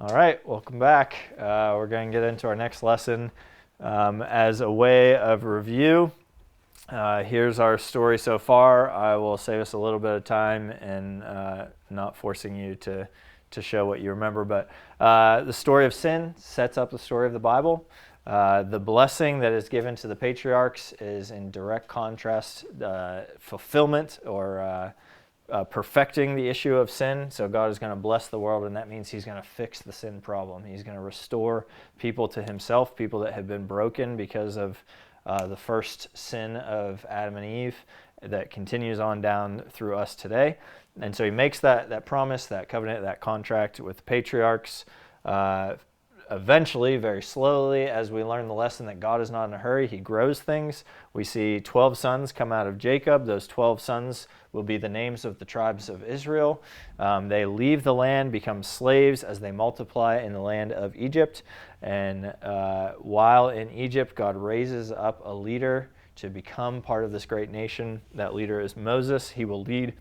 All right, welcome back. We're going to get into our next lesson. As a way of review, here's our story so far. I will save us a little bit of time and not forcing you to show what you remember, but the story of sin sets up the story of the Bible. The blessing that is given to the patriarchs is in direct contrast, fulfillment or perfecting the issue of sin. So God is going to bless the world, and that means he's going to fix the sin problem. He's going to restore people to himself, people that have been broken because of the first sin of Adam and Eve that continues on down through us today. And so he makes that promise, that covenant, that contract with the patriarchs. Eventually, very slowly, as we learn the lesson that God is not in a hurry, he grows things. We see 12 sons come out of Jacob. Those 12 sons will be the names of the tribes of Israel. They leave the land, become slaves as they multiply in the land of Egypt. And while in Egypt, God raises up a leader to become part of this great nation. That leader is Moses. He will lead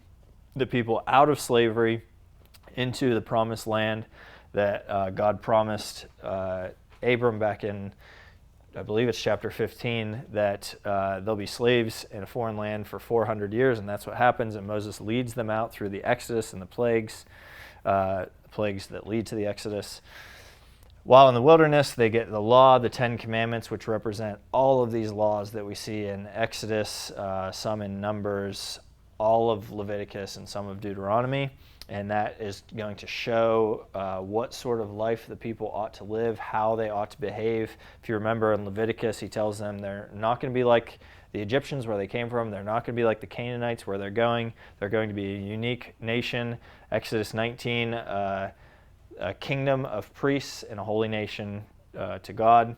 the people out of slavery into the promised land that God promised Abram back in, I believe it's chapter 15, that they'll be slaves in a foreign land for 400 years, and that's what happens, and Moses leads them out through the Exodus and the plagues that lead to the Exodus. While in the wilderness, they get the law, the 10 Commandments, which represent all of these laws that we see in Exodus, some in Numbers, all of Leviticus, and some of Deuteronomy. And that is going to show what sort of life the people ought to live, how they ought to behave. If you remember in Leviticus, he tells them they're not going to be like the Egyptians where they came from. They're not going to be like the Canaanites where they're going. They're going to be a unique nation. Exodus 19, a kingdom of priests and a holy nation to God.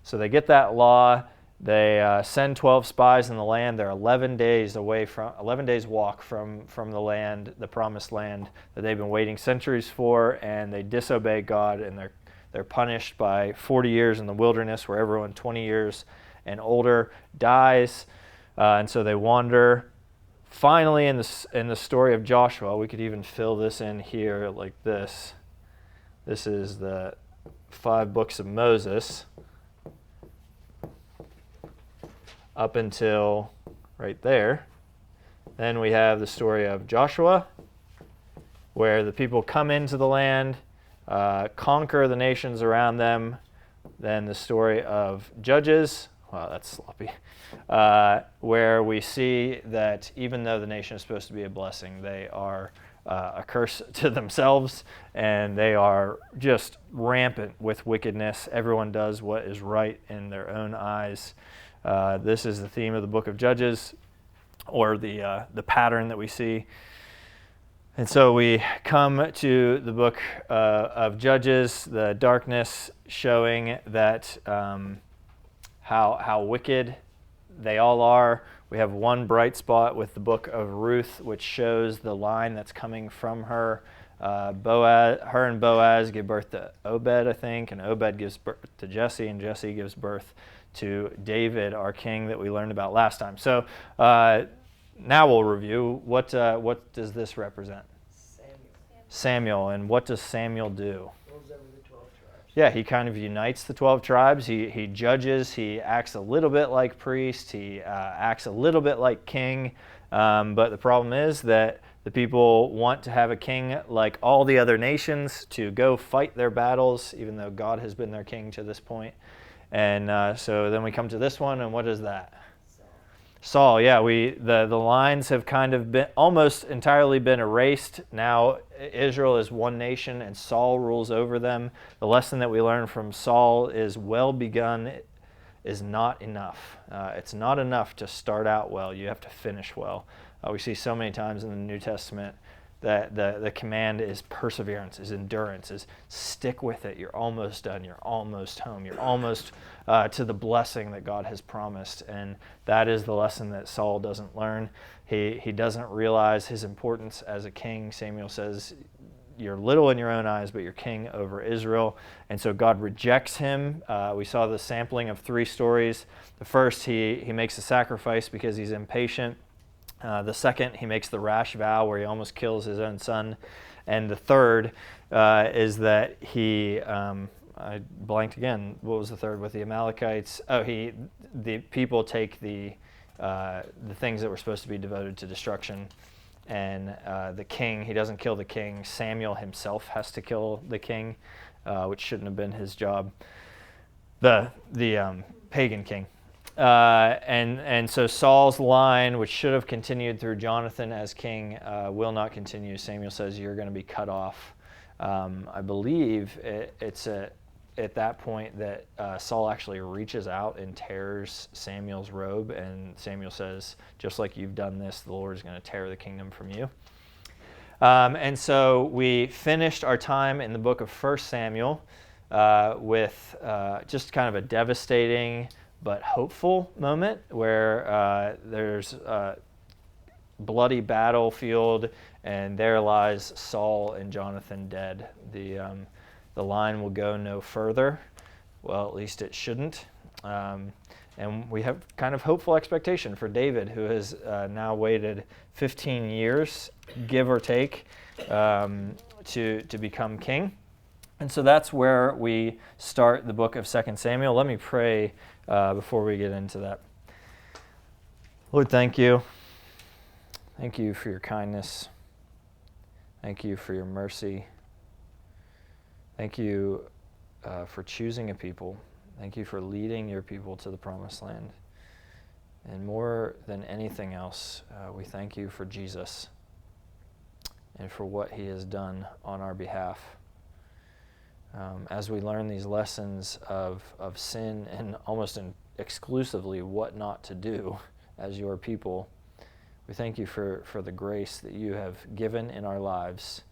So they get that law. They send 12 spies in the land. They're 11 days walk from the land, the promised land that they've been waiting centuries for, and they disobey God, and they're punished by 40 years in the wilderness where everyone 20 years and older dies, and so they wander. Finally, in the story of Joshua, we could even fill this in here like this. This is the 5 books of Moses, up until right there. Then we have the story of Joshua, where the people come into the land, conquer the nations around them. Then the story of Judges, wow, that's sloppy, where we see that even though the nation is supposed to be a blessing, they are a curse to themselves, and they are just rampant with wickedness. Everyone does what is right in their own eyes. This is the theme of the book of Judges, or the pattern that we see. And so we come to the book of Judges, the darkness showing that how wicked they all are. We have one bright spot with the book of Ruth, which shows the line that's coming from her. Her and Boaz give birth to Obed, I think, and Obed gives birth to Jesse, and Jesse gives birth to David, our king that we learned about last time. So now we'll review what does this represent? Samuel. And what does Samuel do? Rules over the 12 tribes. Yeah, he kind of unites the 12 tribes. He judges. He acts a little bit like priest. He acts a little bit like king. But the problem is that the people want to have a king like all the other nations to go fight their battles, even though God has been their king to this point. And so then we come to this one, and what is that? Saul. Yeah, the lines have kind of been almost entirely been erased. Now Israel is one nation, and Saul rules over them. The lesson that we learn from Saul is well begun is not enough. It's not enough to start out well. You have to finish well. We see so many times in the New Testament that the command is perseverance, is endurance, is stick with it. You're almost done. You're almost home. You're almost to the blessing that God has promised. And that is the lesson that Saul doesn't learn. He doesn't realize his importance as a king. Samuel says, you're little in your own eyes, but you're king over Israel. And so God rejects him. We saw the sampling of 3 stories. The first, he makes a sacrifice because he's impatient. The second, he makes the rash vow where he almost kills his own son. And the third is that he, I blanked again. What was the third with the Amalekites? Oh, the people take the things that were supposed to be devoted to destruction, and the king, he doesn't kill the king. Samuel himself has to kill the king, which shouldn't have been his job. The pagan king. And so Saul's line, which should have continued through Jonathan as king, will not continue. Samuel says, you're going to be cut off. I believe it's at that point that Saul actually reaches out and tears Samuel's robe, and Samuel says, just like you've done this, the Lord is going to tear the kingdom from you. And so we finished our time in the book of 1 Samuel with just kind of a devastating but hopeful moment where there's a bloody battlefield, and there lies Saul and Jonathan dead. The line will go no further. Well, at least it shouldn't. And we have kind of hopeful expectation for David, who has now waited 15 years, give or take, to become king. And so that's where we start the book of 2 Samuel. Let me pray before we get into that. Lord, thank you. Thank you for your kindness. Thank you for your mercy. Thank you for choosing a people. Thank you for leading your people to the promised land. And more than anything else, we thank you for Jesus and for what he has done on our behalf. As we learn these lessons of sin and almost exclusively what not to do as your people, we thank you for the grace that you have given in our lives,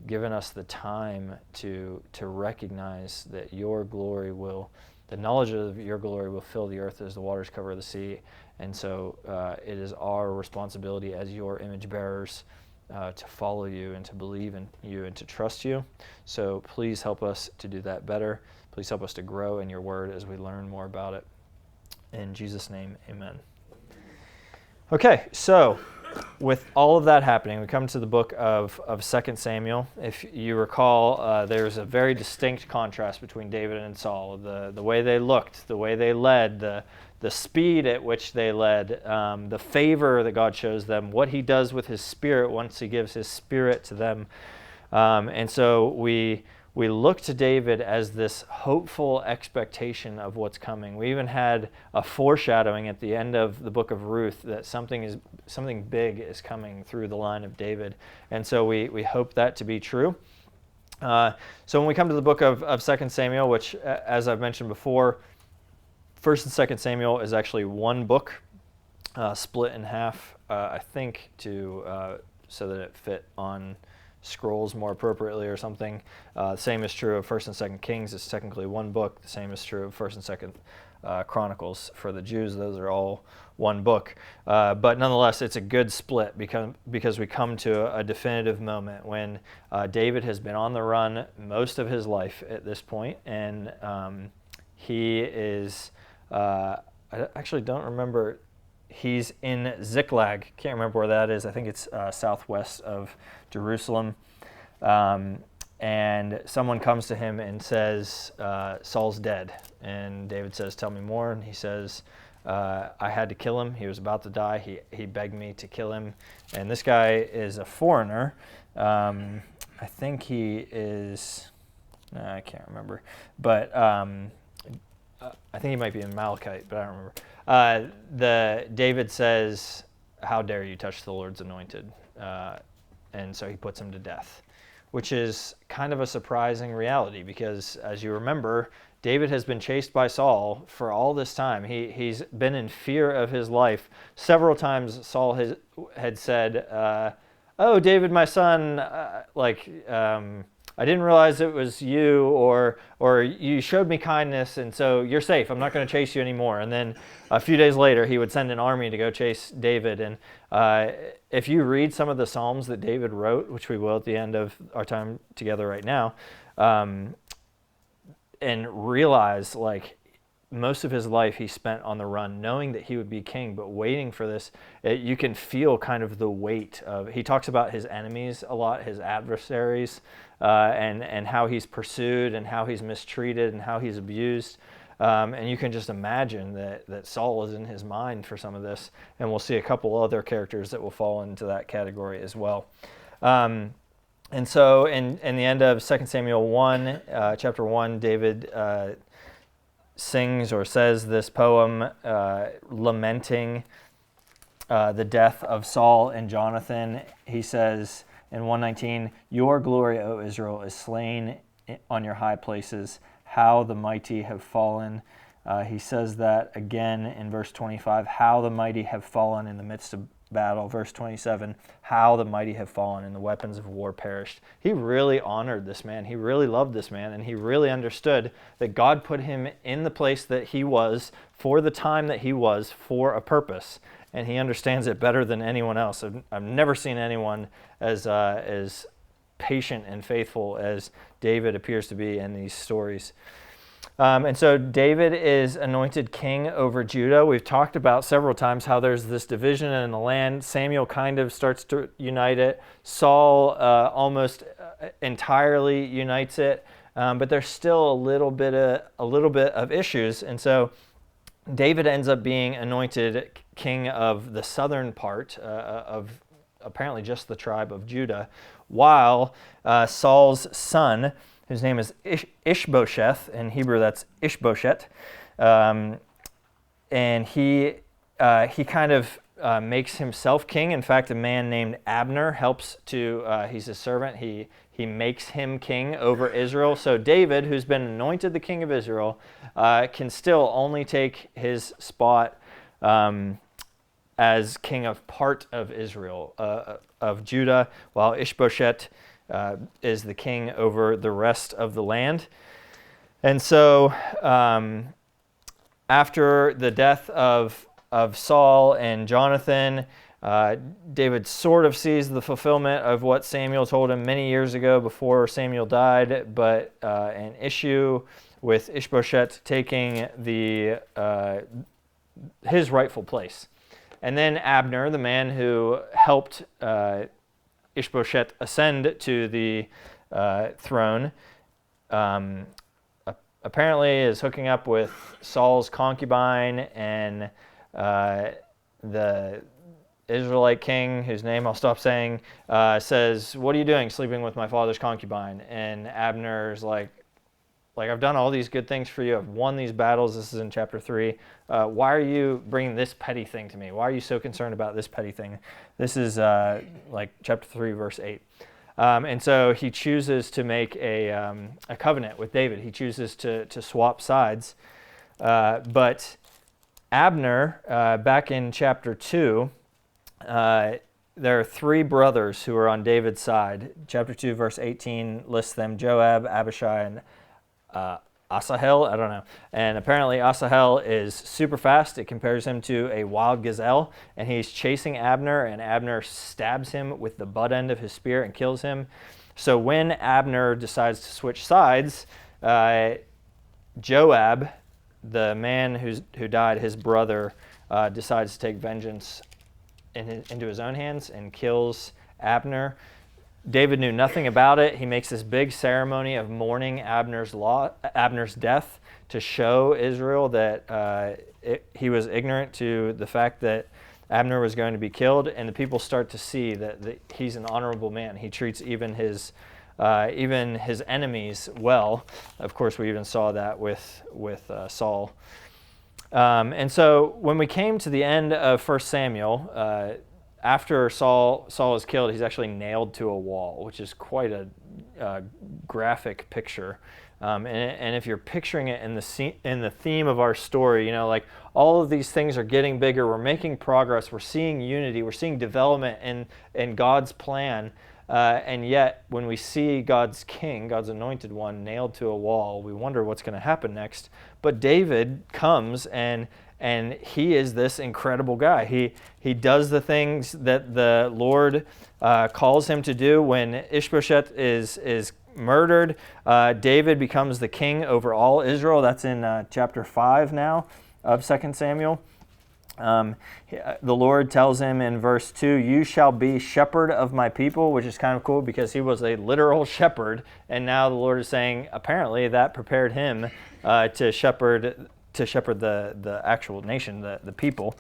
given us the time to recognize that your glory the knowledge of your glory will fill the earth as the waters cover the sea. And so it is our responsibility as your image bearers to follow you and to believe in you and to trust you. So please help us to do that better. Please help us to grow in your word as we learn more about it. In Jesus' name, amen. Okay, so with all of that happening, we come to the book of 2 Samuel. If you recall, there's a very distinct contrast between David and Saul. The way they looked, the way they led, the speed at which they led, the favor that God shows them, what he does with his spirit once he gives his spirit to them. And so we look to David as this hopeful expectation of what's coming. We even had a foreshadowing at the end of the book of Ruth that something big is coming through the line of David. And so we hope that to be true. So when we come to the book of 2 Samuel, which, as I've mentioned before, 1 and 2 Samuel is actually one book, split in half, I think, so that it fit on scrolls more appropriately or something. The same is true of 1 and 2 Kings. It's technically one book. The same is true of 1 and 2 Chronicles. For the Jews, those are all one book. But nonetheless, it's a good split because we come to a definitive moment when David has been on the run most of his life at this point, and he is, I actually don't remember, he's in Ziklag. Can't remember where that is. I think it's southwest of Jerusalem. And someone comes to him and says, Saul's dead. And David says, tell me more. And he says, I had to kill him. He was about to die. He begged me to kill him. And this guy is a foreigner. I think he is, I can't remember. But I think he might be an Amalekite, but I don't remember. David says, how dare you touch the Lord's anointed? And so he puts him to death, which is kind of a surprising reality because, as you remember, David has been chased by Saul for all this time. He's been in fear of his life. Several times Saul had said, oh, David, my son, I didn't realize it was you, or you showed me kindness, and so you're safe. I'm not going to chase you anymore. And then a few days later, he would send an army to go chase David. And if you read some of the Psalms that David wrote, which we will at the end of our time together right now, and realize, most of his life he spent on the run, knowing that he would be king, but waiting for this. You can feel kind of the weight of. He talks about his enemies a lot, his adversaries, and how he's pursued and how he's mistreated and how he's abused. And you can just imagine that Saul is in his mind for some of this. And we'll see a couple other characters that will fall into that category as well. And so in the end of 2 Samuel 1, chapter 1, David sings or says this poem lamenting the death of Saul and Jonathan. He says in 119, "Your glory, O Israel, is slain on your high places. How the mighty have fallen." He says that again in verse 25, "How the mighty have fallen in the midst of battle." Verse 27, "How the mighty have fallen and the weapons of war perished." He really honored this man. He really loved this man, and he really understood that God put him in the place that he was for the time that he was for a purpose, and he understands it better than anyone else. I've never seen anyone as patient and faithful as David appears to be in these stories. And so David is anointed king over Judah. We've talked about several times how there's this division in the land. Samuel kind of starts to unite it. Saul almost entirely unites it, but there's still a little bit of issues. And so David ends up being anointed king of the southern part of apparently just the tribe of Judah, while Saul's son, whose name is Ishbosheth, in Hebrew that's Ishbosheth, and he kind of makes himself king. In fact, a man named Abner helps to, he's a servant, he makes him king over Israel. So David, who's been anointed the king of Israel, can still only take his spot as king of part of Israel, of Judah, while Ishbosheth is the king over the rest of the land. And so after the death of Saul and Jonathan, David sort of sees the fulfillment of what Samuel told him many years ago before Samuel died, but an issue with Ishbosheth taking his rightful place. And then Abner, the man who helped Ishbosheth ascend to the throne, apparently is hooking up with Saul's concubine, and the Israelite king, whose name I'll stop saying, says, "What are you doing sleeping with my father's concubine?" And Abner's like, I've done all these good things for you. I've won these battles. This is in chapter 3. Why are you bringing this petty thing to me? Why are you so concerned about this petty thing? This is chapter 3, verse 8. And so he chooses to make a covenant with David. He chooses to swap sides. But Abner, back in chapter 2, there are 3 brothers who are on David's side. Chapter 2, verse 18 lists them: Joab, Abishai, and Asahel, I don't know. And apparently Asahel is super fast. It compares him to a wild gazelle, and he's chasing Abner, and Abner stabs him with the butt end of his spear and kills him. So when Abner decides to switch sides, Joab, the man who died, his brother, decides to take vengeance into his own hands and kills Abner. David knew nothing about it. He makes this big ceremony of mourning Abner's death to show Israel that he was ignorant to the fact that Abner was going to be killed, and the people start to see that he's an honorable man. He treats even his enemies well. Of course, we even saw that with Saul. And so when we came to the end of 1 Samuel, after Saul is killed, he's actually nailed to a wall, which is quite a graphic picture. And if you're picturing it in the theme of our story, all of these things are getting bigger. We're making progress. We're seeing unity. We're seeing development in God's plan. And yet, when we see God's king, God's anointed one, nailed to a wall, we wonder what's going to happen next. But David comes and he is this incredible guy. He does the things that the Lord calls him to do. When Ishbosheth is murdered. David becomes the king over all Israel. That's in chapter 5 now of 2 Samuel. The Lord tells him in verse 2, "You shall be shepherd of my people," which is kind of cool because he was a literal shepherd. And now the Lord is saying, apparently, that prepared him to shepherd the actual nation, the people.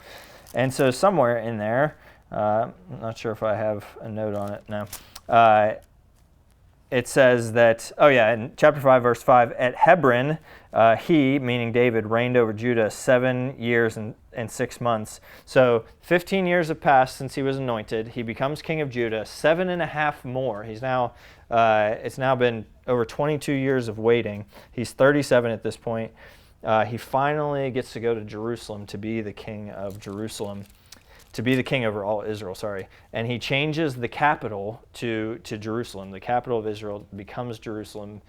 And so somewhere in there, I'm not sure if I have a note on it now. It says that, in chapter 5, verse 5, at Hebron, he, meaning David, reigned over Judah 7 years and 6 months. So 15 years have passed since he was anointed. He becomes king of Judah, 7.5 more. He's now, it's now been over 22 years of waiting. He's 37 at this point. He finally gets to go to Jerusalem to be the king of Jerusalem. To be the king over all Israel, And he changes the capital to Jerusalem. The capital of Israel becomes Jerusalem,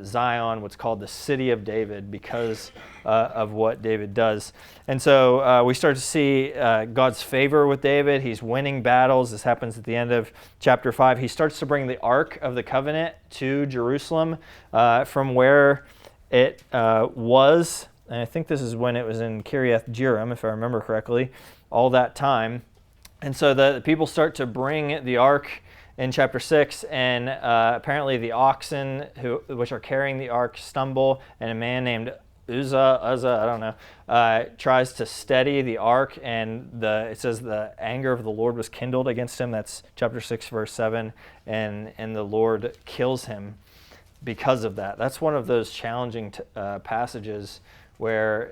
Zion, what's called the city of David, because of what David does. And so we start to see God's favor with David. He's winning battles. This happens at the end of chapter 5. He starts to bring the Ark of the Covenant to Jerusalem from where it was. And I think this is when it was in Kiriath Jearim, if I remember correctly, all that time. And so the people start to bring the ark in chapter 6, and apparently the oxen which are carrying the ark stumble, and a man named Uzzah, I don't know, tries to steady the ark, and it says the anger of the Lord was kindled against him. That's chapter 6, verse 7, and the Lord kills him because of that. That's one of those challenging passages where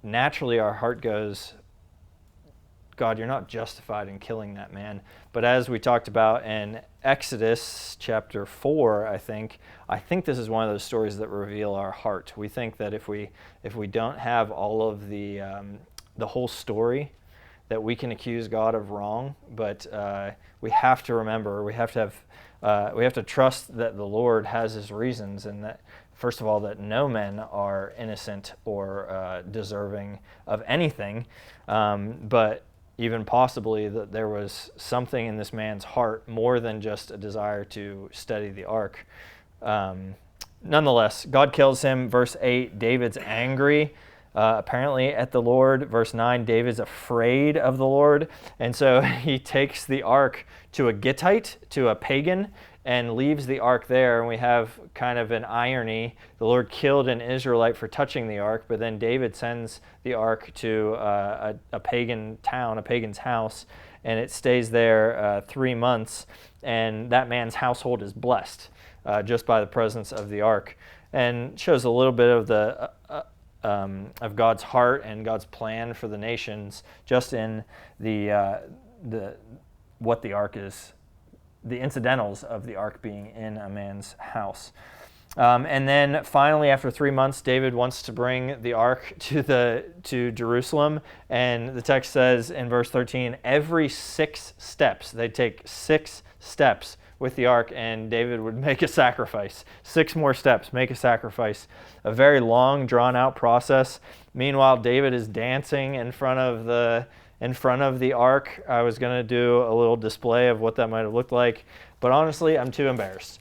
naturally our heart goes, God, you're not justified in killing that man. But as we talked about in Exodus chapter 4, I think this is one of those stories that reveal our heart. We think that if we don't have all of the whole story, that we can accuse God of wrong. But we have to remember, we have to trust that the Lord has His reasons, and that, first of all, that no men are innocent or deserving of anything, but even possibly that there was something in this man's heart more than just a desire to study the ark. Nonetheless, God kills him. Verse 8, David's angry, apparently at the Lord. Verse 9, David's afraid of the Lord. And so he takes the ark to a Gittite, to a pagan, and leaves the ark there. And we have kind of an irony. The Lord killed an Israelite for touching the ark, but then David sends the ark to a pagan town, a pagan's house, and it stays there 3 months, and that man's household is blessed just by the presence of the ark, and shows a little bit of the of God's heart and God's plan for the nations just in what the ark is, the incidentals of the ark being in a man's house. And then finally, after 3 months, David wants to bring the ark to Jerusalem, and the text says in verse 13, every 6 steps, they'd take 6 steps with the ark, and David would make a sacrifice. 6 more steps, make a sacrifice. A very long, drawn-out process. Meanwhile, David is dancing in front of the ark. I was going to do a little display of what that might have looked like, but honestly, I'm too embarrassed.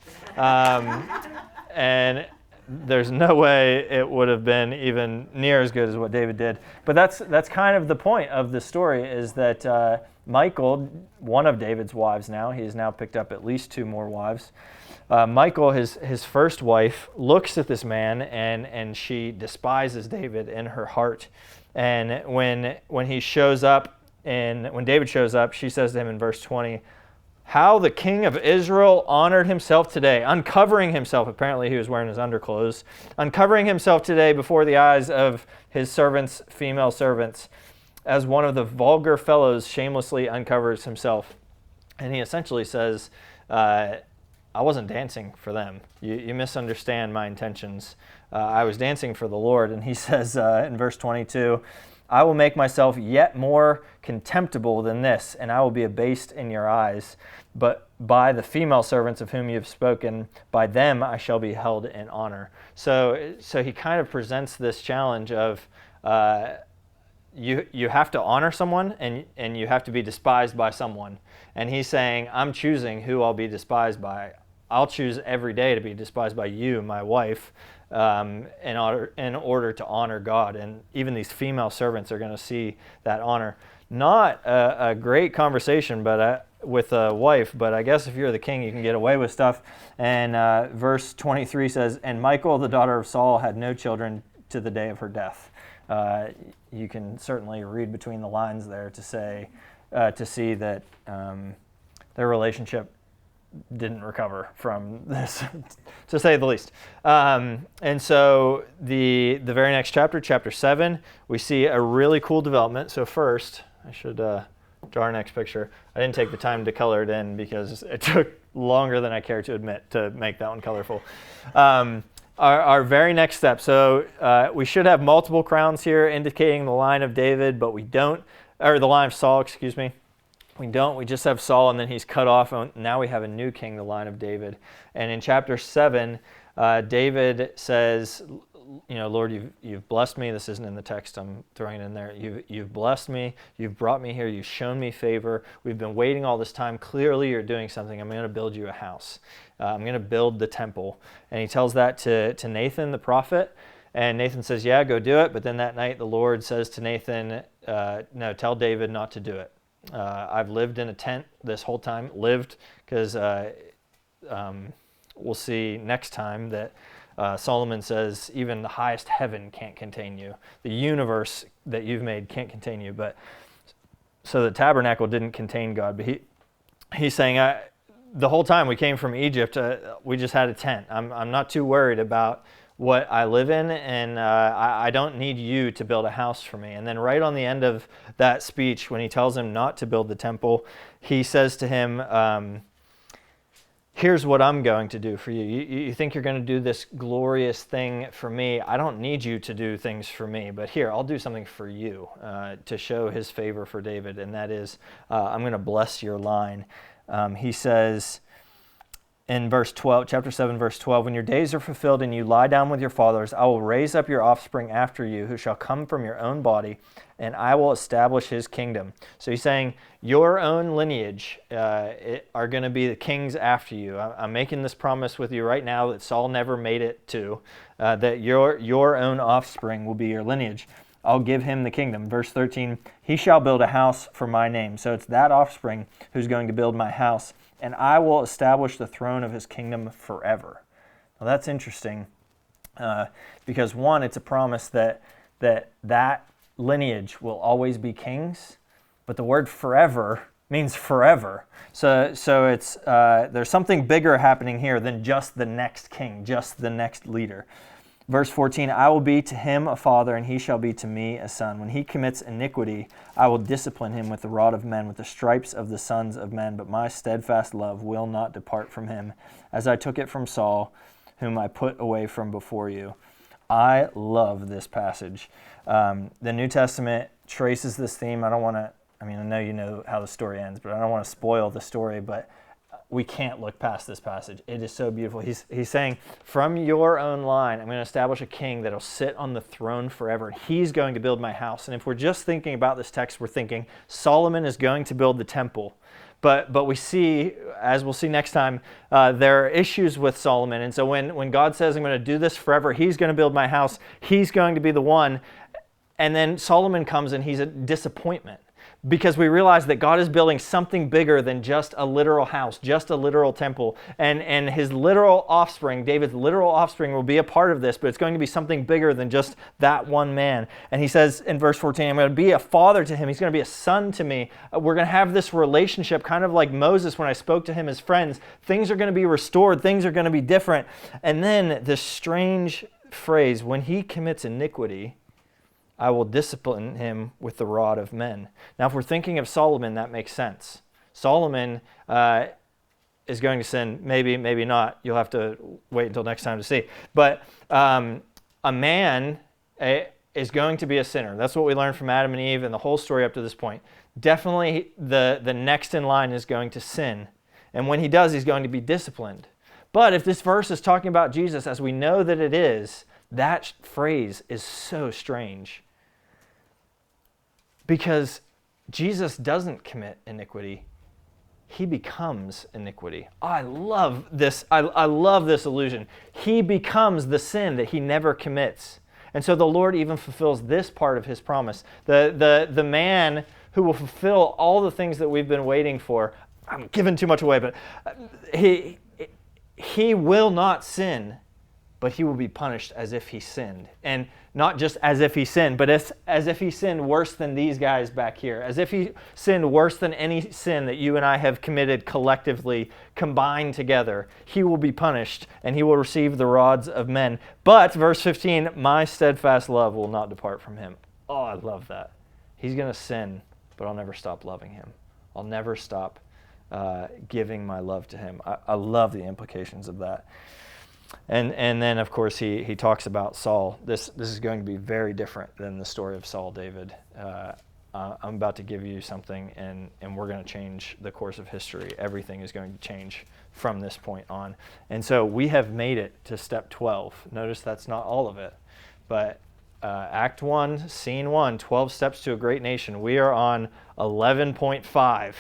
And there's no way it would have been even near as good as what David did. But that's kind of the point of the story, is that Michal, one of David's wives now, he's now picked up at least 2 more wives. Michal, his first wife, looks at this man and she despises David in her heart. And when he shows up, and when David shows up, she says to him in verse 20, how the king of Israel honored himself today, uncovering himself. Apparently he was wearing his underclothes. Uncovering himself today before the eyes of his servants, female servants, as one of the vulgar fellows shamelessly uncovers himself. And he essentially says, I wasn't dancing for them. You misunderstand my intentions. I was dancing for the Lord. And he says in verse 22, I will make myself yet more contemptible than this, and I will be abased in your eyes. But by the female servants of whom you have spoken, by them I shall be held in honor. So he kind of presents this challenge of you have to honor someone, and you have to be despised by someone. And he's saying, I'm choosing who I'll be despised by. I'll choose every day to be despised by you, my wife, in order to honor God. And even these female servants are going to see that honor. Not a great conversation with a wife, but I guess if you're the king, you can get away with stuff. And verse 23 says, "And Michal, the daughter of Saul, had no children to the day of her death." You can certainly read between the lines there to see that their relationship didn't recover from this, to say the least. And so the very next chapter, chapter 7, we see a really cool development. So first, I should draw our next picture. I didn't take the time to color it in because it took longer than I care to admit to make that one colorful. Our very next step. So we should have multiple crowns here indicating the line of David, but we don't, or the line of Saul, excuse me. We don't. We just have Saul, and then he's cut off. And now we have a new king, the line of David. And in chapter 7, David says, Lord, you've blessed me. This isn't in the text. I'm throwing it in there. You've blessed me. You've brought me here. You've shown me favor. We've been waiting all this time. Clearly, you're doing something. I'm going to build you a house. I'm going to build the temple. And he tells that to Nathan, the prophet. And Nathan says, yeah, go do it. But then that night, the Lord says to Nathan, no, tell David not to do it. I've lived in a tent this whole time, because we'll see next time that Solomon says even the highest heaven can't contain you. The universe that you've made can't contain you. But so the tabernacle didn't contain God. But he's saying, the whole time we came from Egypt, we just had a tent. I'm not too worried about what I live in, and I don't need you to build a house for me. And then right on the end of that speech, when he tells him not to build the temple, he says to him, here's what I'm going to do for you. You think you're going to do this glorious thing for me. I don't need you to do things for me, but here, I'll do something for you to show his favor for David, and that is, I'm going to bless your line. He says, in verse 12, chapter 7, verse 12, when your days are fulfilled and you lie down with your fathers, I will raise up your offspring after you, who shall come from your own body, and I will establish his kingdom. So he's saying your own lineage are going to be the kings after you. I'm making this promise with you right now that Saul never made it to, that your own offspring will be your lineage. I'll give him the kingdom. Verse 13, he shall build a house for my name. So it's that offspring who's going to build my house, and I will establish the throne of his kingdom forever. Now that's interesting because one, it's a promise that lineage will always be kings, but the word forever means forever. So it's there's something bigger happening here than just the next king, just the next leader. Verse 14, I will be to him a father, and he shall be to me a son. When he commits iniquity, I will discipline him with the rod of men, with the stripes of the sons of men. But my steadfast love will not depart from him, as I took it from Saul, whom I put away from before you. I love this passage. The New Testament traces this theme. I know you know how the story ends, but I don't want to spoil the story, but we can't look past this passage. It is so beautiful. He's saying, from your own line, I'm going to establish a king that will sit on the throne forever. He's going to build my house. And if we're just thinking about this text, we're thinking Solomon is going to build the temple. But we see, as we'll see next time, there are issues with Solomon. And so when God says, I'm going to do this forever, he's going to build my house, he's going to be the one. And then Solomon comes and he's a disappointment. Because we realize that God is building something bigger than just a literal house, just a literal temple. And his literal offspring, David's literal offspring, will be a part of this, but it's going to be something bigger than just that one man. And he says in verse 14, I'm going to be a father to him. He's going to be a son to me. We're going to have this relationship, kind of like Moses when I spoke to him as friends. Things are going to be restored. Things are going to be different. And then this strange phrase, when he commits iniquity, I will discipline him with the rod of men. Now, if we're thinking of Solomon, that makes sense. Solomon is going to sin, maybe not. You'll have to wait until next time to see. But a man is going to be a sinner. That's what we learned from Adam and Eve and the whole story up to this point. Definitely the next in line is going to sin. And when he does, he's going to be disciplined. But if this verse is talking about Jesus, as we know that it is, that phrase is so strange. Because Jesus doesn't commit iniquity. he becomes iniquity. Oh, I love this. I love this allusion. He becomes the sin that he never commits. And so the Lord even fulfills this part of his promise. The man who will fulfill all the things that we've been waiting for. I'm giving too much away, but he will not sin, but he will be punished as if he sinned. And not just as if he sinned, but as if he sinned worse than these guys back here. As if he sinned worse than any sin that you and I have committed collectively, combined together. He will be punished, and he will receive the rods of men. But, verse 15, my steadfast love will not depart from him. Oh, I love that. He's going to sin, but I'll never stop loving him. I'll never stop giving my love to him. I love the implications of that. And then, of course, he talks about Saul. This is going to be very different than the story of Saul, David. I'm about to give you something, and we're going to change the course of history. Everything is going to change from this point on. And so we have made it to step 12. Notice that's not all of it. But Act 1, Scene 1, 12 Steps to a Great Nation. We are on 11.5.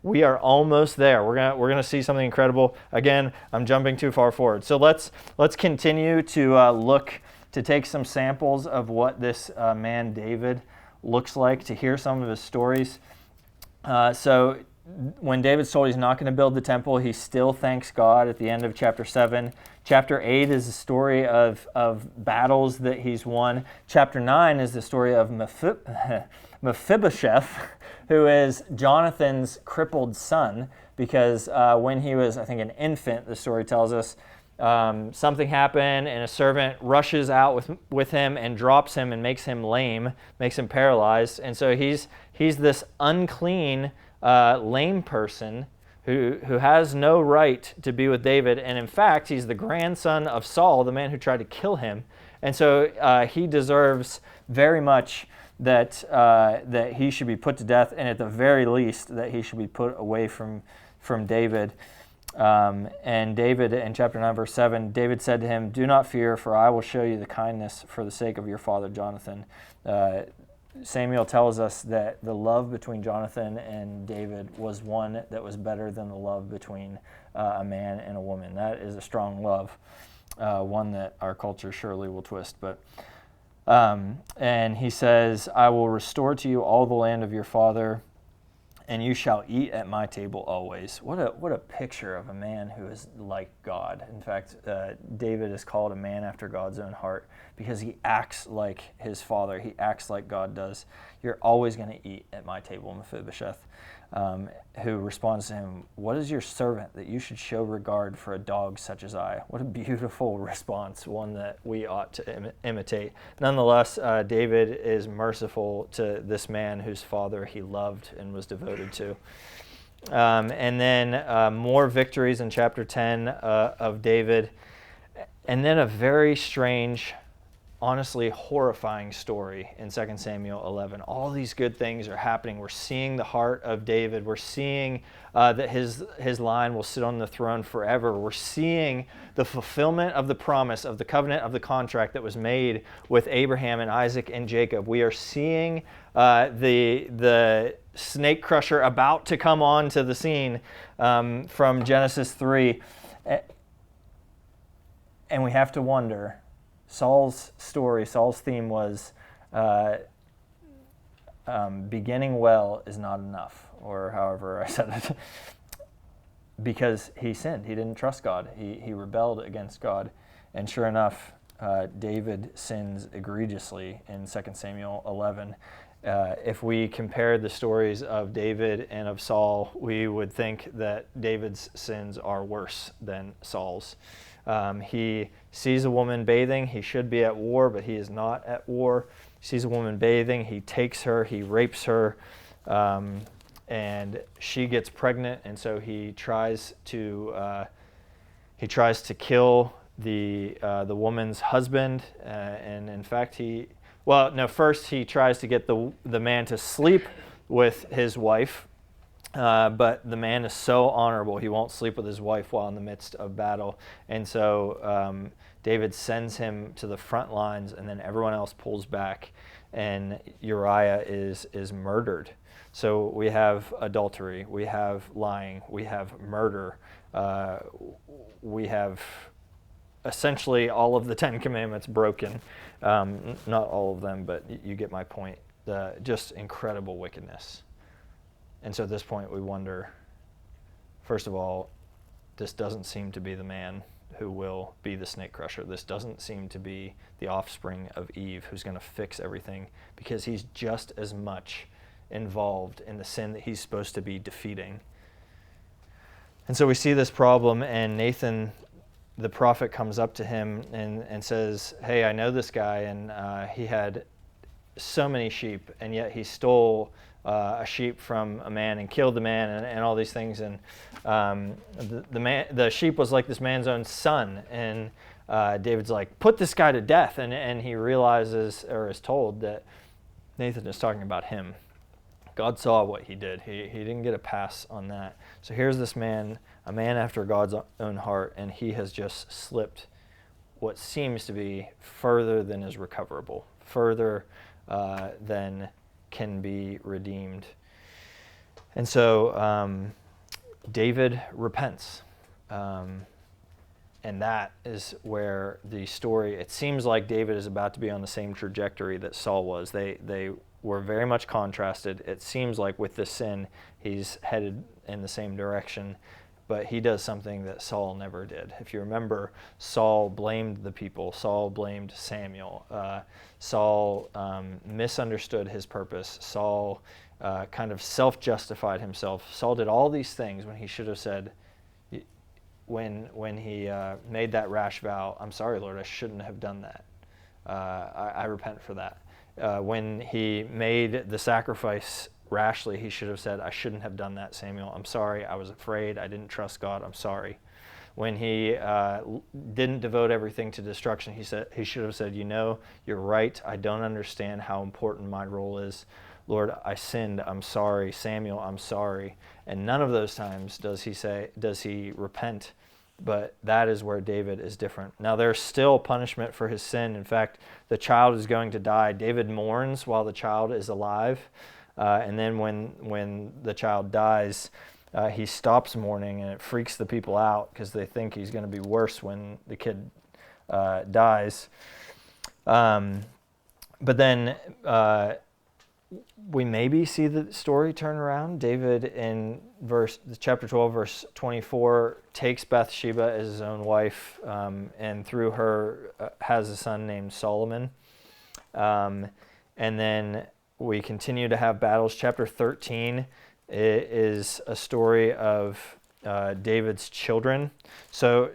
We are almost there. We're gonna see something incredible. Again, I'm jumping too far forward. So let's continue to look to take some samples of what this man David looks like, to hear some of his stories. So when David's told he's not going to build the temple, he still thanks God at the end of chapter 7. Chapter 8 is the story of battles that he's won. Chapter 9 is the story of Mephibosheth, who is Jonathan's crippled son, because when he was, I think, an infant, the story tells us, something happened and a servant rushes out with him and drops him and makes him lame, makes him paralyzed. And so he's this unclean, lame person who has no right to be with David. And in fact, he's the grandson of Saul, the man who tried to kill him. And so he deserves very much that he should be put to death, and at the very least that he should be put away from David. And David, in chapter 9, verse 7, David said to him, "Do not fear, for I will show you the kindness for the sake of your father Jonathan." Samuel tells us that the love between Jonathan and David was one that was better than the love between a man and a woman. That is a strong love, one that our culture surely will twist. But and he says, "I will restore to you all the land of your father, and you shall eat at my table always." What a picture of a man who is like God. In fact, David is called a man after God's own heart because he acts like his father. He acts like God does. "You're always going to eat at my table," Mephibosheth, who responds to him, "What is your servant that you should show regard for a dog such as I?" What a beautiful response, one that we ought to imitate. Nonetheless, David is merciful to this man whose father he loved and was devoted to. And then more victories in chapter 10 of David. And then a very strange, honestly horrifying story in 2 Samuel 11. All these good things are happening. We're seeing the heart of David. We're seeing that his line will sit on the throne forever. We're seeing the fulfillment of the promise, of the covenant, of the contract that was made with Abraham and Isaac and Jacob. We are seeing the snake crusher about to come onto the scene from Genesis 3. And we have to wonder, Saul's story, Saul's theme was beginning well is not enough, or however I said it, because he sinned. He didn't trust God. He rebelled against God. And sure enough, David sins egregiously in 2 Samuel 11. If we compared the stories of David and of Saul, we would think that David's sins are worse than Saul's. He sees a woman bathing. He should be at war, but he is not at war. He sees a woman bathing. He takes her. He rapes her, and she gets pregnant. And so he tries to kill the woman's husband. And in fact, first he tries to get the man to sleep with his wife. But the man is so honorable, he won't sleep with his wife while in the midst of battle. And so David sends him to the front lines, and then everyone else pulls back, and Uriah is murdered. So we have adultery, we have lying, we have murder, we have essentially all of the Ten Commandments broken. Not all of them, but you get my point. Just incredible wickedness. And so at this point we wonder, first of all, this doesn't seem to be the man who will be the snake crusher. This doesn't seem to be the offspring of Eve who's going to fix everything, because he's just as much involved in the sin that he's supposed to be defeating. And so we see this problem, and Nathan, the prophet, comes up to him and says, hey, I know this guy, and he had so many sheep, and yet he stole a sheep from a man and killed the man and all these things. And the sheep was like this man's own son. And David's like, put this guy to death. And he realizes, or is told, that Nathan is talking about him. God saw what he did. He didn't get a pass on that. So here's this man, a man after God's own heart, and he has just slipped what seems to be further than is recoverable, further than can be redeemed. And so David repents. And that is where the story, it seems like David is about to be on the same trajectory that Saul was. They were very much contrasted. It seems like with this sin, he's headed in the same direction, but he does something that Saul never did. If you remember, Saul blamed the people. Saul blamed Samuel. Saul misunderstood his purpose. Saul kind of self-justified himself. Saul did all these things when he should have said, when he made that rash vow, I'm sorry, Lord, I shouldn't have done that. I repent for that. When he made the sacrifice rashly, he should have said, I shouldn't have done that, Samuel. I'm sorry. I was afraid. I didn't trust God. I'm sorry. When he didn't devote everything to destruction, he should have said, you're right. I don't understand how important my role is. Lord, I sinned. I'm sorry. Samuel, I'm sorry. And none of those times does he repent. But that is where David is different. Now, there's still punishment for his sin. In fact, the child is going to die. David mourns while the child is alive. And then when the child dies, he stops mourning, and it freaks the people out because they think he's going to be worse when the kid dies. But then we maybe see the story turn around. David in chapter 12, verse 24, takes Bathsheba as his own wife, and through her has a son named Solomon. And then we continue to have battles. Chapter 13 is a story of David's children. So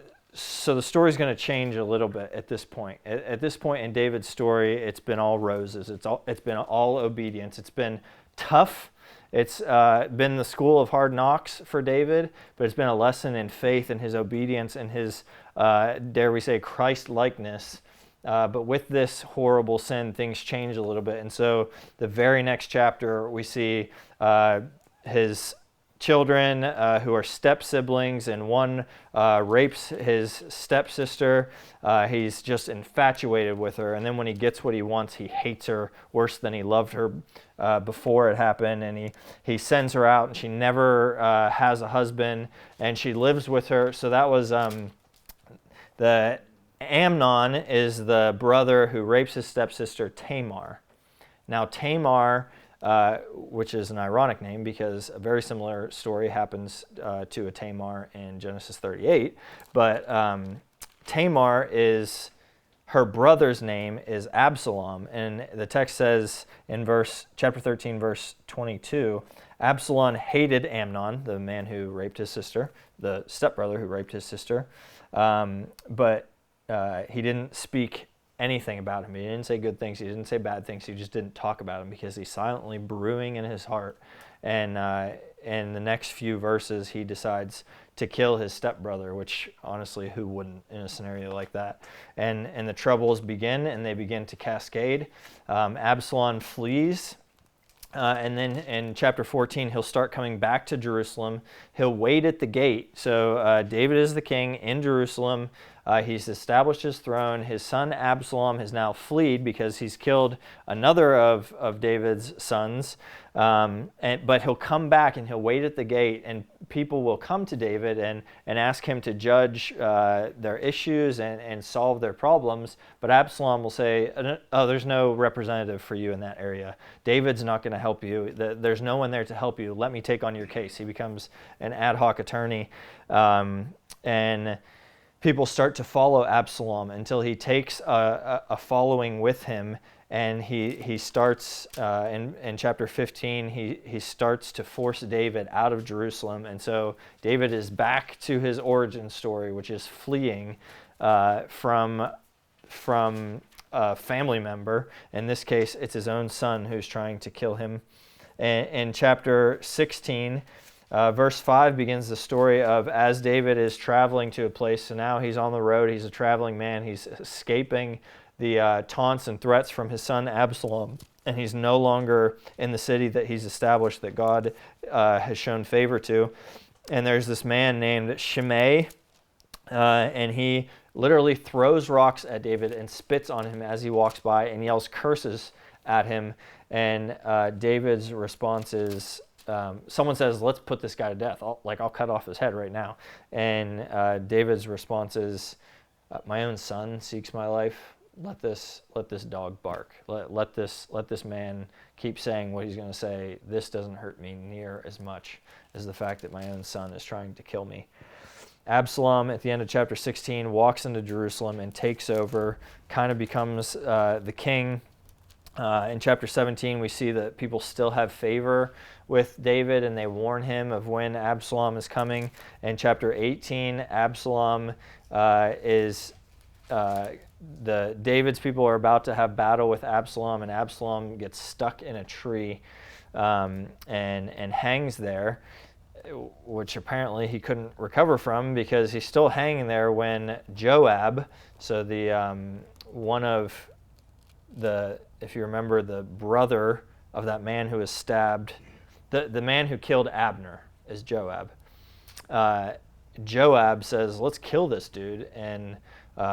the story's going to change a little bit at this point. At this point in David's story, it's been all roses. It's been all obedience. It's been tough. It's been the school of hard knocks for David, but it's been a lesson in faith and his obedience and his, dare we say, Christ-likeness. But with this horrible sin, things change a little bit. And so the very next chapter, we see his children who are step-siblings, and one rapes his stepsister. He's just infatuated with her, and then when he gets what he wants, he hates her worse than he loved her before it happened, and he sends her out, and she never has a husband, and she lives with her. So that was the Amnon is the brother who rapes his stepsister Tamar. Now Tamar, which is an ironic name because a very similar story happens to a Tamar in Genesis 38. But Tamar her brother's name is Absalom. And the text says in chapter 13, verse 22, Absalom hated Amnon, the man who raped his sister, the stepbrother who raped his sister. But he didn't speak anything about him. He didn't say good things. He didn't say bad things. He just didn't talk about him because he's silently brewing in his heart. And in the next few verses, he decides to kill his stepbrother, which honestly, who wouldn't in a scenario like that? And the troubles begin, and they begin to cascade. Absalom flees. And then in chapter 14, he'll start coming back to Jerusalem. He'll wait at the gate. So David is the king in Jerusalem. He's established his throne. His son Absalom has now fled because he's killed another of David's sons. But he'll come back and he'll wait at the gate, and people will come to David and ask him to judge their issues and solve their problems. But Absalom will say, oh, there's no representative for you in that area. David's not going to help you. There's no one there to help you. Let me take on your case. He becomes an ad hoc attorney. And people start to follow Absalom until he takes a following with him. And he starts, in chapter 15, he starts to force David out of Jerusalem. And so David is back to his origin story, which is fleeing from a family member. In this case, it's his own son who's trying to kill him. And in chapter 16, verse 5 begins the story of as David is traveling to a place. So now he's on the road. He's a traveling man. He's escaping the taunts and threats from his son Absalom, and he's no longer in the city that he's established, that God has shown favor to. And there's this man named Shimei, and he literally throws rocks at David and spits on him as he walks by and yells curses at him. And David's response is, someone says, let's put this guy to death. I'll cut off his head right now. And David's response is, my own son seeks my life. Let this dog bark. Let this man keep saying what he's going to say. This doesn't hurt me near as much as the fact that my own son is trying to kill me. Absalom, at the end of chapter 16, walks into Jerusalem and takes over, kind of becomes the king. In chapter 17, we see that people still have favor with David, and they warn him of when Absalom is coming. In chapter 18, Absalom David's people are about to have battle with Absalom, and Absalom gets stuck in a tree and hangs there, which apparently he couldn't recover from because he's still hanging there when Joab, so the one of the, if you remember, the brother of that man who was stabbed, the man who killed Abner is Joab. Joab says, let's kill this dude, and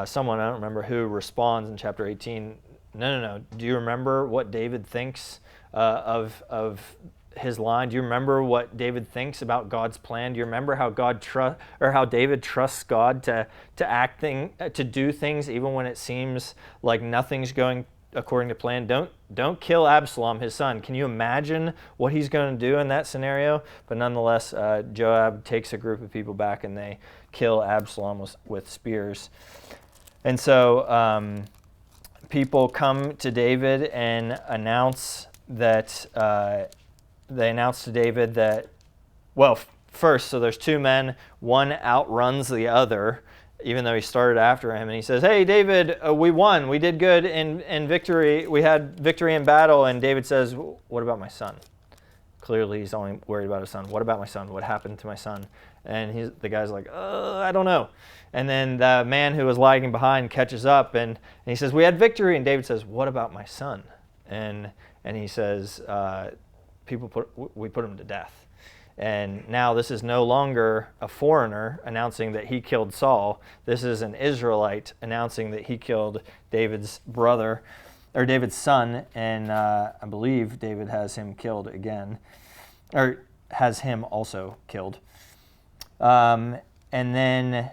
someone, I don't remember who, responds in chapter 18, no, do you remember what David thinks of his line? Do you remember what David thinks about God's plan? Do you remember how how David trusts God to do things even when it seems like nothing's going according to plan? Don't kill Absalom, his son. Can you imagine what he's going to do in that scenario? But nonetheless, Joab takes a group of people back and they kill Absalom with spears. And so people come to David and announce that they announce to David that, well, first, so there's two men, one outruns the other, even though he started after him, and he says, hey, David, we won. We did good in victory. We had victory in battle. And David says, what about my son? Clearly, he's only worried about his son. What about my son? What happened to my son? And the guy's like, I don't know. And then the man who was lagging behind catches up, and he says, we had victory. And David says, what about my son? And he says, we put him to death. And now this is no longer a foreigner announcing that he killed Saul. This is an Israelite announcing that he killed David's brother, or David's son, and I believe David has him killed again, or has him also killed. And then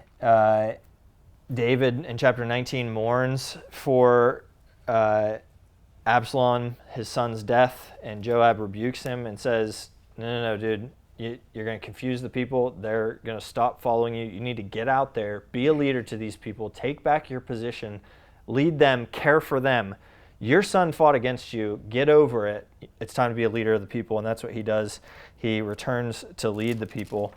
David in chapter 19 mourns for Absalom, his son's death, and Joab rebukes him and says, no, dude, you're going to confuse the people. They're going to stop following you. You need to get out there, be a leader to these people, take back your position, lead them, care for them. Your son fought against you. Get over it. It's time to be a leader of the people, and that's what he does. He returns to lead the people.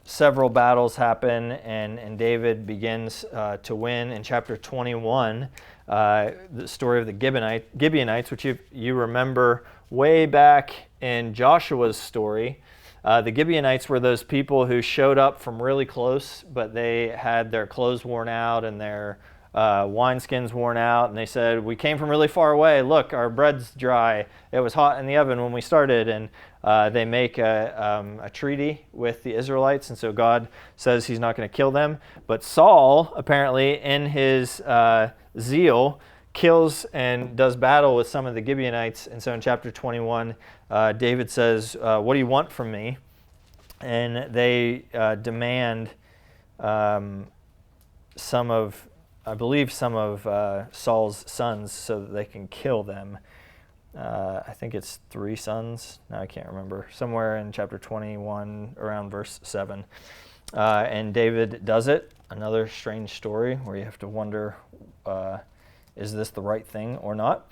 Several battles happen, and David begins to win. In chapter 21, the story of the Gibeonites, which you remember way back in Joshua's story. The Gibeonites were those people who showed up from really close, but they had their clothes worn out and their wineskin's worn out, and they said, we came from really far away. Look, our bread's dry. It was hot in the oven when we started. And they make a treaty with the Israelites, and so God says he's not going to kill them. But Saul, apparently, in his zeal, kills and does battle with some of the Gibeonites. And so in chapter 21, David says, what do you want from me? And they demand some of Saul's sons so that they can kill them. I think it's 3 sons. No, I can't remember. Somewhere in chapter 21, around verse 7. And David does it. Another strange story where you have to wonder, is this the right thing or not?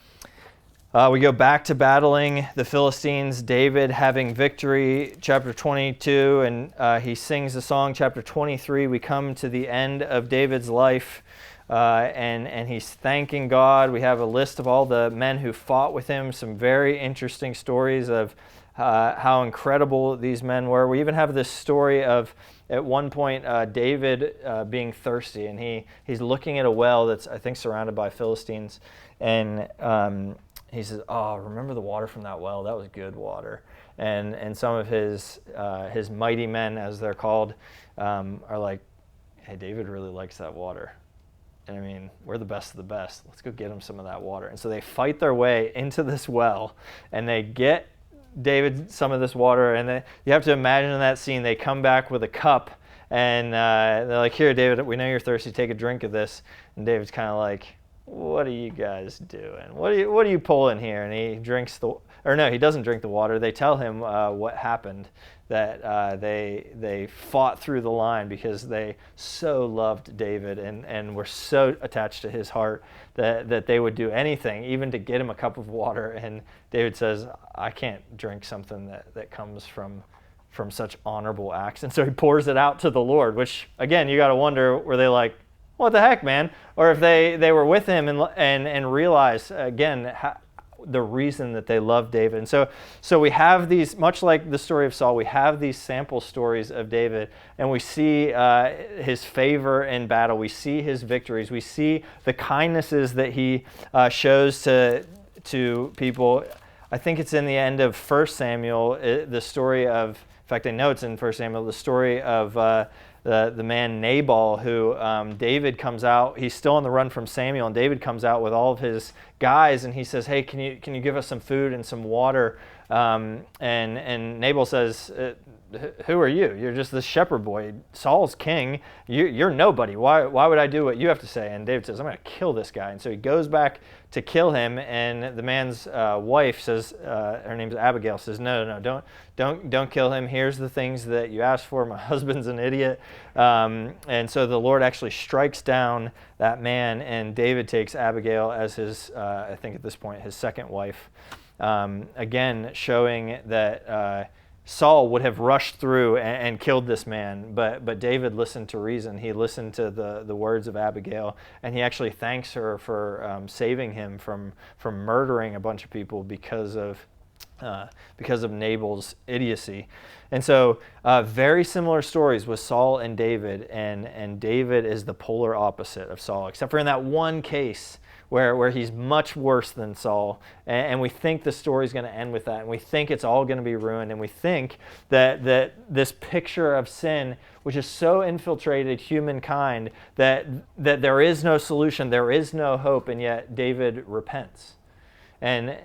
We go back to battling the Philistines, David having victory, chapter 22, and he sings a song, chapter 23. We come to the end of David's life, and he's thanking God. We have a list of all the men who fought with him, some very interesting stories of how incredible these men were. We even have this story of, at one point, David being thirsty, and he's looking at a well that's, I think, surrounded by Philistines, and he says, oh, remember the water from that well? That was good water. And some of his mighty men, as they're called, are like, hey, David really likes that water. And I mean, we're the best of the best. Let's go get him some of that water. And so they fight their way into this well, and they get David some of this water. And you have to imagine that scene. They come back with a cup, and they're like, here, David, we know you're thirsty. Take a drink of this. And David's kind of like, what are you guys doing? What are you pulling here? And he drinks he doesn't drink the water. They tell him what happened, that they fought through the line because they so loved David and were so attached to his heart that they would do anything, even to get him a cup of water. And David says, I can't drink something that comes from such honorable acts. And so he pours it out to the Lord, which, again, you got to wonder, were they like, what the heck, man? Or if they were with him and realized, again, the reason that they loved David. And so we have these, much like the story of Saul, we have these sample stories of David, and we see his favor in battle. We see his victories. We see the kindnesses that he shows to people. I think it's in the end of 1 Samuel, the story of, in fact, I know it's in 1 Samuel, the story of the man Nabal, who David comes out. He's still on the run from Samuel, and David comes out with all of his guys, and he says, hey, can you give us some food and some water? And Nabal says, who are you? You're just this shepherd boy. Saul's king. You're nobody. Why would I do what you have to say? And David says, I'm going to kill this guy. And so he goes back to kill him, and the man's wife says, her name's Abigail, says, no, don't kill him. Here's the things that you asked for. My husband's an idiot. And so the Lord actually strikes down that man, and David takes Abigail as his, I think at this point, his second wife. Again, showing that Saul would have rushed through and killed this man, but David listened to reason. He listened to the words of Abigail, and he actually thanks her for saving him from murdering a bunch of people because of Nabal's idiocy. And so very similar stories with Saul and David, and David is the polar opposite of Saul, except for in that one case where he's much worse than Saul, and we think the story's going to end with that, and we think it's all going to be ruined, and we think that this picture of sin, which is so infiltrated humankind, that there is no solution, there is no hope, and yet David repents. And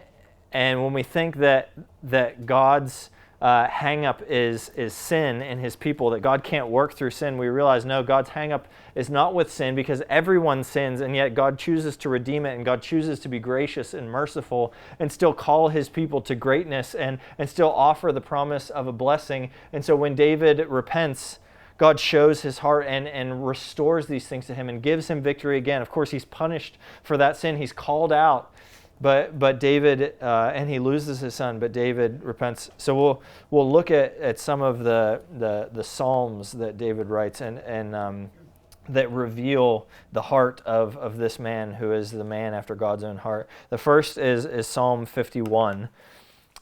when we think that God's hang-up is sin in his people, that God can't work through sin, we realize, no, God's hang-up is not with sin, because everyone sins, and yet God chooses to redeem it, and God chooses to be gracious and merciful and still call his people to greatness and still offer the promise of a blessing. And so when David repents, God shows his heart and restores these things to him and gives him victory again. Of course, he's punished for that sin. He's called out. But David, and he loses his son, but David repents. So we'll look at some of the Psalms that David writes and that reveal the heart of this man who is the man after God's own heart. The first is Psalm 51.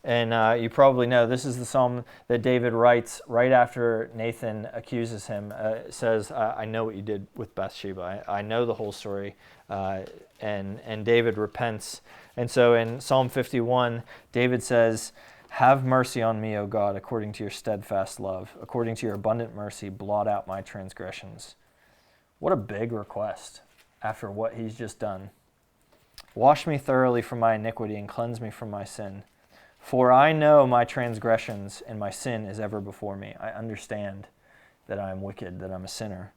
And you probably know this is the psalm that David writes right after Nathan accuses him. It says, I know what you did with Bathsheba. I know the whole story. And David repents. And so in Psalm 51, David says, have mercy on me, O God, according to your steadfast love. According to your abundant mercy, blot out my transgressions. What a big request after what he's just done. Wash me thoroughly from my iniquity and cleanse me from my sin. For I know my transgressions and my sin is ever before me. I understand that I am wicked, that I'm a sinner.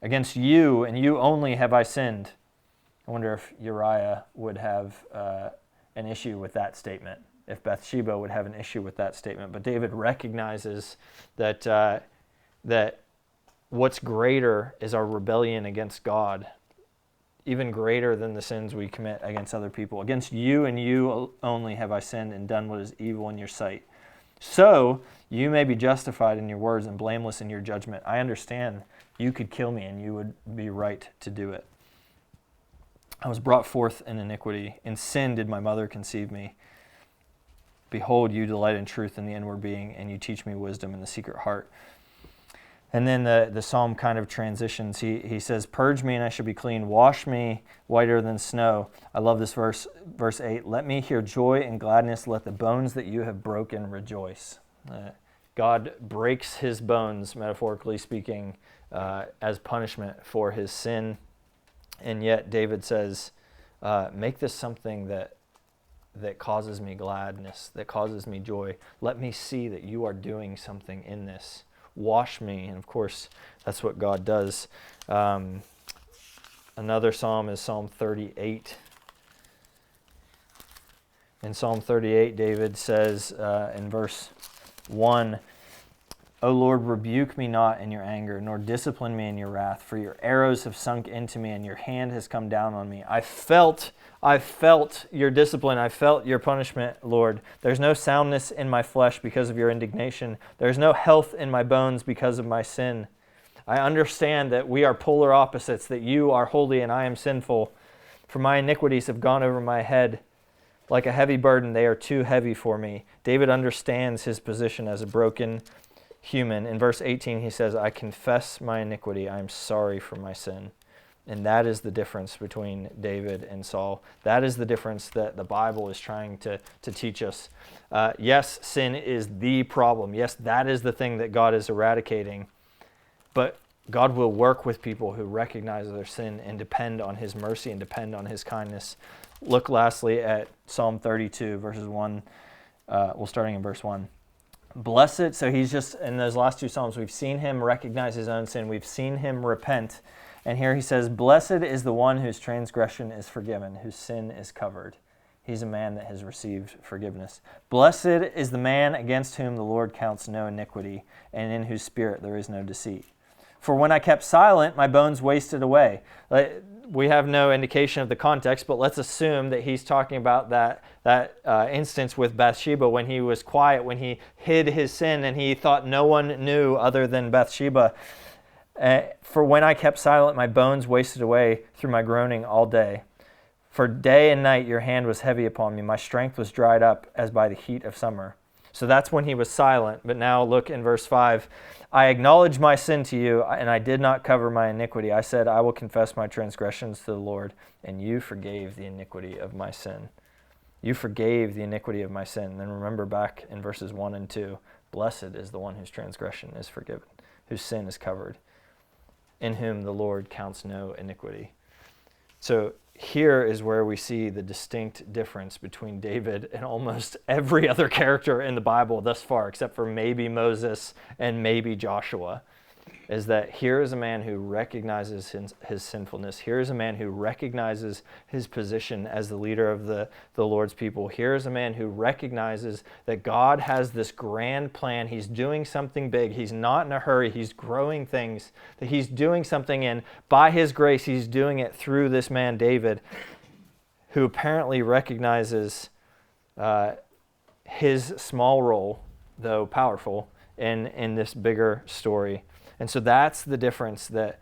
Against you and you only have I sinned. I wonder if Uriah would have an issue with that statement, if Bathsheba would have an issue with that statement. But David recognizes that that what's greater is our rebellion against God, even greater than the sins we commit against other people. Against you and you only have I sinned and done what is evil in your sight. So you may be justified in your words and blameless in your judgment. I understand you could kill me and you would be right to do it. I was brought forth in iniquity. In sin did my mother conceive me. Behold, you delight in truth in the inward being, and you teach me wisdom in the secret heart. And then the psalm kind of transitions. He says, purge me and I shall be clean. Wash me whiter than snow. I love this verse 8. Let me hear joy and gladness. Let the bones that you have broken rejoice. God breaks his bones, metaphorically speaking, as punishment for his sin. And yet David says, make this something that causes me gladness, that causes me joy. Let me see that you are doing something in this. Wash me. And of course, that's what God does. Another psalm is Psalm 38. In Psalm 38, David says in verse 1, O Lord, rebuke me not in your anger, nor discipline me in your wrath, for your arrows have sunk into me, and your hand has come down on me. I felt your discipline. I felt your punishment, Lord. There's no soundness in my flesh because of your indignation. There's no health in my bones because of my sin. I understand that we are polar opposites, that you are holy and I am sinful. For my iniquities have gone over my head. Like a heavy burden, they are too heavy for me. David understands his position as a broken human. In verse 18, he says, I confess my iniquity. I am sorry for my sin. And that is the difference between David and Saul. That is the difference that the Bible is trying to teach us. Yes, sin is the problem. Yes, that is the thing that God is eradicating. But God will work with people who recognize their sin and depend on his mercy and depend on his kindness. Look lastly at Psalm 32, verses 1. Starting in verse 1. Blessed, so he's just, in those last two Psalms, we've seen him recognize his own sin. We've seen him repent. And here he says, blessed is the one whose transgression is forgiven, whose sin is covered. He's a man that has received forgiveness. Blessed is the man against whom the Lord counts no iniquity, and in whose spirit there is no deceit. For when I kept silent, my bones wasted away. We have no indication of the context, but let's assume that he's talking about that instance with Bathsheba when he was quiet, when he hid his sin and he thought no one knew other than Bathsheba. For when I kept silent, my bones wasted away through my groaning all day. For day and night your hand was heavy upon me. My strength was dried up as by the heat of summer. So that's when he was silent. But now look in verse 5. I acknowledged my sin to you, and I did not cover my iniquity. I said, I will confess my transgressions to the Lord, and you forgave the iniquity of my sin. You forgave the iniquity of my sin. And then remember back in verses 1 and 2, blessed is the one whose transgression is forgiven, whose sin is covered, in whom the Lord counts no iniquity. So here is where we see the distinct difference between David and almost every other character in the Bible thus far, except for maybe Moses and maybe Joshua, is that here is a man who recognizes his sinfulness. Here is a man who recognizes his position as the leader of the Lord's people. Here is a man who recognizes that God has this grand plan. He's doing something big. He's not in a hurry. He's growing things, that he's doing something, and by his grace, he's doing it through this man, David, who apparently recognizes his small role, though powerful, in this bigger story. And so that's the difference that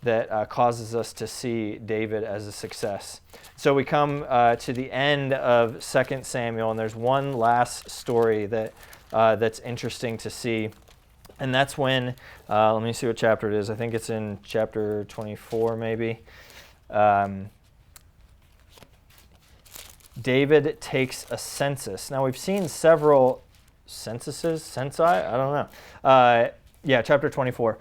that causes us to see David as a success. So we come to the end of 2 Samuel, and there's one last story that's interesting to see. And that's when, let me see what chapter it is. I think it's in chapter 24 maybe. David takes a census. Now we've seen several censi, I don't know. Chapter 24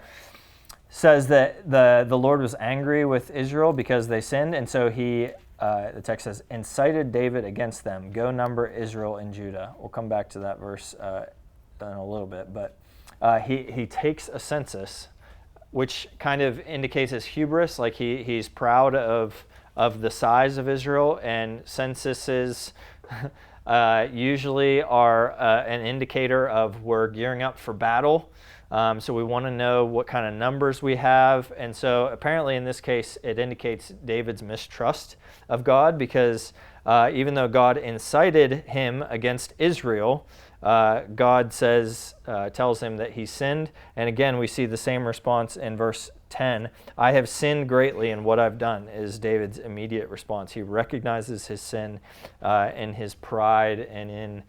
says that the Lord was angry with Israel because they sinned, and so he, the text says, incited David against them. Go number Israel and Judah. We'll come back to that verse in a little bit, but he takes a census, which kind of indicates his hubris, like he's proud of the size of Israel, and censuses usually are an indicator of we're gearing up for battle. So we want to know what kind of numbers we have. And so apparently in this case, it indicates David's mistrust of God, because even though God incited him against Israel, God tells him that he sinned. And again, we see the same response in verse 10. I have sinned greatly in what I've done, is David's immediate response. He recognizes his sin in his pride and in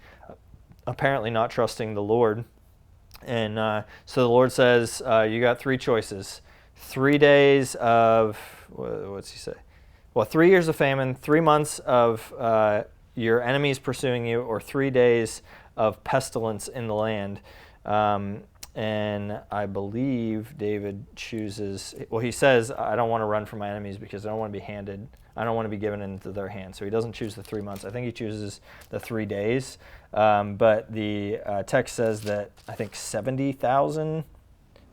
apparently not trusting the Lord. And so the Lord says, you got three choices. 3 days of, what's he say? Well, 3 years of famine, 3 months of your enemies pursuing you, or 3 days of pestilence in the land. And I believe David chooses, well, he says, I don't want to run from my enemies because I don't want to be handed, I don't want to be given into their hands. So he doesn't choose the 3 months. I think he chooses the 3 days. But the text says that I think 70,000,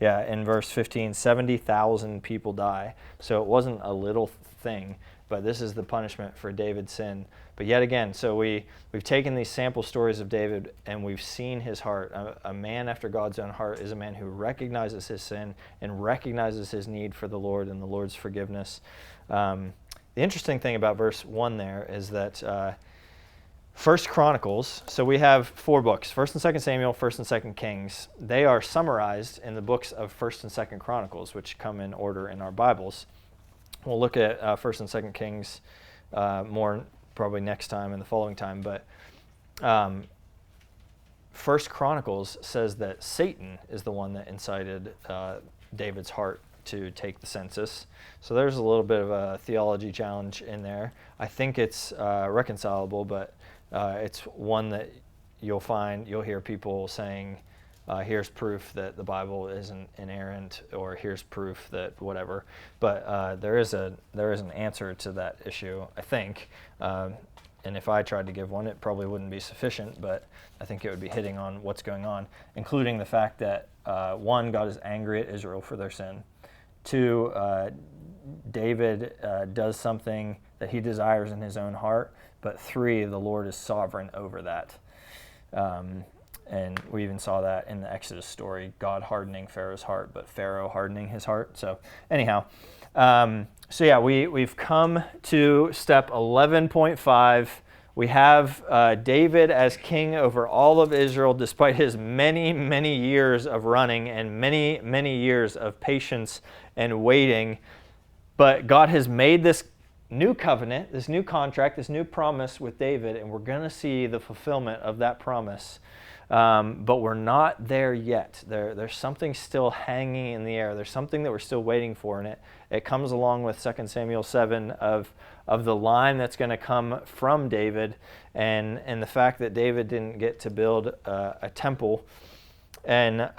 in verse 15, 70,000 people die. So it wasn't a little thing, but this is the punishment for David's sin. But yet again, so we've taken these sample stories of David and we've seen his heart. A man after God's own heart is a man who recognizes his sin and recognizes his need for the Lord and the Lord's forgiveness. The interesting thing about verse 1 there is that First Chronicles, so we have 4 books, 1st and 2nd Samuel, 1st and 2nd Kings. They are summarized in the books of 1st and 2nd Chronicles, which come in order in our Bibles. We'll look at 1st and 2nd Kings more probably next time and the following time, but First Chronicles says that Satan is the one that incited David's heart to take the census. So there's a little bit of a theology challenge in there. I think it's reconcilable, but it's one that you'll hear people saying, here's proof that the Bible isn't inerrant, or here's proof that whatever. But there is an answer to that issue, I think. And if I tried to give one, it probably wouldn't be sufficient, but I think it would be hitting on what's going on, including the fact that 1, God is angry at Israel for their sin. 2, David does something that he desires in his own heart. But 3, the Lord is sovereign over that. And we even saw that in the Exodus story, God hardening Pharaoh's heart, but Pharaoh hardening his heart. So anyhow, we've come to step 11.5. We have David as king over all of Israel, despite his many, many years of running and many, many years of patience and waiting. But God has made this new covenant, this new contract, this new promise with David, and we're going to see the fulfillment of that promise. But we're not there yet. There's something still hanging in the air. There's something that we're still waiting for, and it comes along with 2 Samuel 7 of the line that's going to come from David, and the fact that David didn't get to build a temple. And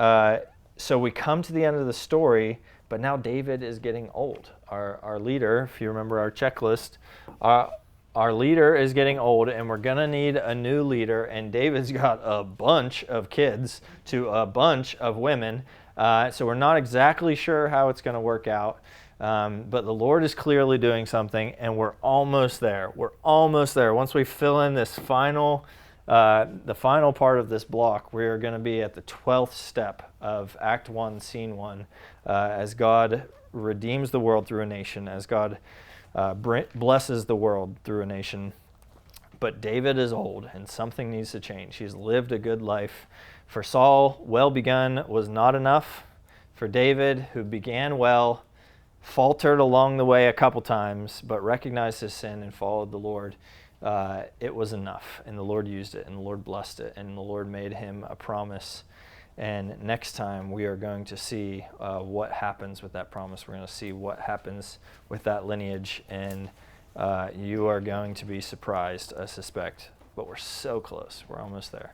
so we come to the end of the story, but now David is getting old. Our leader, if you remember our checklist, our leader is getting old, and we're going to need a new leader, and David's got a bunch of kids to a bunch of women, so we're not exactly sure how it's going to work out, but the Lord is clearly doing something, and we're almost there. We're almost there. Once we fill in this the final part of this block, we're going to be at the 12th step of Act 1, Scene 1, as God redeems the world through a nation, as God blesses the world through a nation. But David is old, and something needs to change. He's lived a good life. For Saul, well begun was not enough. For David, who began well, faltered along the way a couple times, but recognized his sin and followed the Lord, it was enough. And the Lord used it, and the Lord blessed it, and the Lord made him a promise. And next time we are going to see what happens with that promise. We're going to see what happens with that lineage, and you are going to be surprised, I suspect. But we're so close. We're almost there.